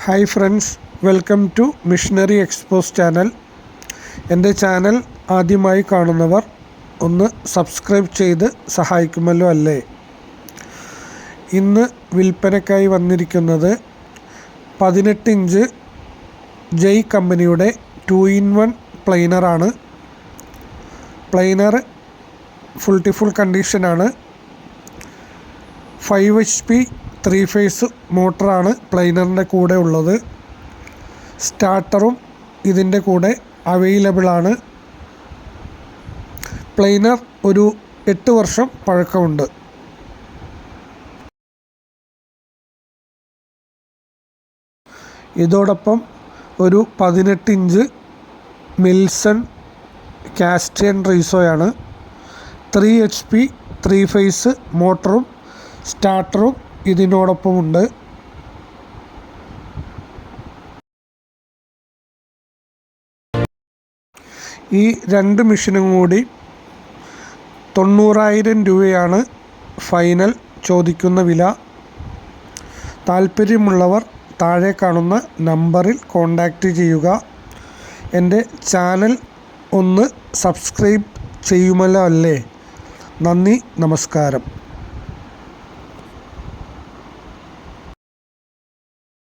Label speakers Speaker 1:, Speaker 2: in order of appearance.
Speaker 1: Hi friends, welcome to missionary expose channel. എൻ്റെ channel ആദ്യമായി കാണുന്നവർ ഒന്ന് സബ്സ്ക്രൈബ് ചെയ്ത് സഹായിക്കുമല്ലോ അല്ലേ. ഇന്ന് വിൽപ്പനയ്ക്കായി വന്നിരിക്കുന്നത് 18 ഇഞ്ച് ജയ് കമ്പനിയുടെ 2-in-1 പ്ലെയിനറാണ്. പ്ലെയിനർ ഫുൾ കണ്ടീഷനാണ്. 5 HP 3 ഫേസ് മോട്ടറാണ് പ്ലെയിനറിൻ്റെ കൂടെ ഉള്ളത്. സ്റ്റാർട്ടറും ഇതിൻ്റെ കൂടെ അവൈലബിളാണ്. പ്ലെയിനർ ഒരു 8 വർഷം പഴക്കമുണ്ട്. ഇതോടൊപ്പം ഒരു 18 ഇഞ്ച് മിൽസൺ കാസ്റ്റിയൻ റീസോയാണ്. 3 HP 3 ഫേസ് മോട്ടറും സ്റ്റാർട്ടറും ഇതിനോടൊപ്പമുണ്ട്. ഈ രണ്ട് മെഷീനും കൂടി 90,000 രൂപയാണ് ഫൈനൽ ചോദിക്കുന്ന വില. താല്പര്യമുള്ളവർ താഴെ കാണുന്ന നമ്പറിൽ കോൺടാക്റ്റ് ചെയ്യുക. എൻ്റെ ചാനൽ ഒന്ന് സബ്സ്ക്രൈബ് ചെയ്യുമല്ലോ അല്ലേ. നന്ദി, നമസ്കാരം.